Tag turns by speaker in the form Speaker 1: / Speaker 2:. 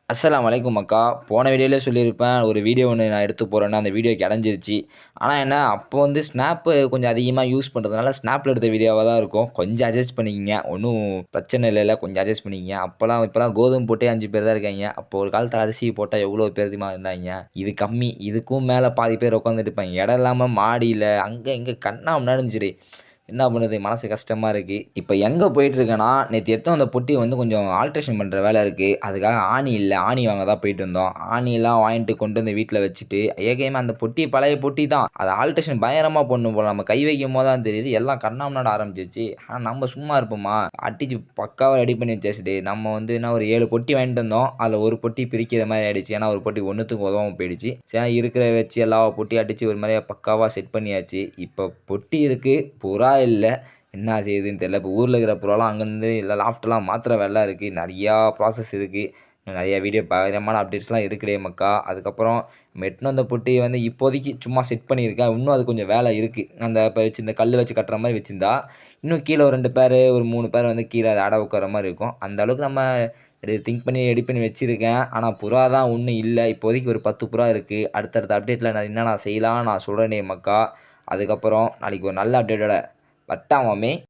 Speaker 1: அஸ்ஸலாமு அலைக்கும் அக்கா. போன வீடியோலயே சொல்லியிருப்பேன். ஒரு வீடியோ ஒண்ணு நான் எடுத்து போடுறேன்னு, அந்த வீடியோ கெடஞ்சிருச்சு. ஆனா என்ன, அப்போ வந்து ஸ்னாப்பு கொஞ்சம் அதிகமா யூஸ் பண்றதுனால, ஸ்னாப்ல எடுத்த வீடியோவா தான் இருக்கும். கொஞ்சம் அட்ஜஸ்ட் பண்ணிக்கங்க. ஒண்ணும் பிரச்சனை இல்லைல்ல. கொஞ்சம் அட்ஜஸ்ட் பண்ணிக்கங்க. இப்பலாம் கோதுமை போட்டே 5 பேர் தான் இருக்காய்ங்க. அப்போ ஒரு காலத்துல அரிசி போட்டா எவ்வளோ பேர் தெரியுமா இருந்தாய்ங்க? இது கம்மி. இதுக்கும் மேல பாதி பேர் உட்காந்துட்டு இருப்பாய்ங்க. இடம் இல்லாம மாடியில, அங்க இங்க கன்னாபின்னான்னு இருந்துச்சுடே. என்ன பண்ணுறது? மனசு கஷ்டமா இருக்கு. இப்ப எங்க போயிட்டு இருக்கேன்னா, நேத்து எடுத்துட்டு வந்த பொட்டிய வந்து கொஞ்சம் ஆல்ட்ரேஷன் பண்ற வேலை இருக்கு. அதுக்காக ஆணி இல்ல. ஆணி வாங்க தான் போயிட்டு இருந்தோம். ஆணிலாம் வாங்கிட்டு கொண்டு வந்து வீட்ல வச்சுட்டு, ஏகேமே அந்த பொட்டி பழைய பொட்டி தான். அத ஆல்ட்ரேஷன் பயங்கரமா பண்ணணும் போல. நம்ம கை வைக்கும்போது தான் தெரியுது. எல்லாம் கன்னாபின்னான்னு ஆரம்பிச்சுருச்சு. ஆனா நம்ம சும்மா இருப்போமா? அடிச்சு பக்காவா ரெடி பண்ணி வச்சாச்சு டேய். நம்ம வந்து என்ன ஒரு 7 பொட்டி வாங்கிட்டு வந்தோம். அதுல ஒரு பொட்டி பிரிக்கிற மாரி ஆயிடுச்சு. ஏன்னா ஒரு பொட்டி ஒண்ணுத்துக்கும் உதவாம போயிடுச்சு. சரி இருக்கிறத வச்சு எல்லா பொட்டியும் அடிச்சு ஒரு மாரியா பக்காவா செட் பண்ணியாச்சு. இப்ப பொட்டி இருக்கு. புறா இல்ல. என்ன செய்யுதுன்னு தெரியல. இப்போ ஊர்ல இருக்கிற புறாலாம் அங்கேருந்து இல்ல லாஃப்ட்லாம் மாத்துற வேலைலாம் இருக்கு. நெறையா ப்ராசஸ் இருக்கு. இன்னும் நெறைய வீடியோ பயங்கரமான அப்டேட்ஸ்லாம் இருக்குடே மக்கா. அதுக்கப்புறம் நம்ம எட்டுன்னு வந்த பொட்டிய வந்து இப்போதைக்கு சும்மா செட் பண்ணியிருக்கேன். இன்னும் அது கொஞ்சம் வேலை இருக்கு. அந்த இப்ப வச்சிருந்த கல்லு வச்சு கட்டுற மாரி வச்சிருந்தா, இன்னும் கீழ ஒரு 2 பேரு, ஒரு 3 பேர் வந்து கீழ அட உட்கார்ற மாரி இருக்கும். அந்த அளவுக்கு நம்ம திங்க் பண்ணி ரெடி பண்ணி வச்சிருக்கேன். ஆனா புறா தான் ஒண்ணும் இல்ல. இப்போதைக்கு ஒரு 10 புறா இருக்கு. அடுத்தடுத்த அப்டேட்ல நான் என்னென்ன செய்யலாம் நான் சொல்றேனே மக்கா. அதுக்கப்புறம் நாளைக்கு ஒரு நல்ல அப்டேட்டோட வரட்டா மாமே!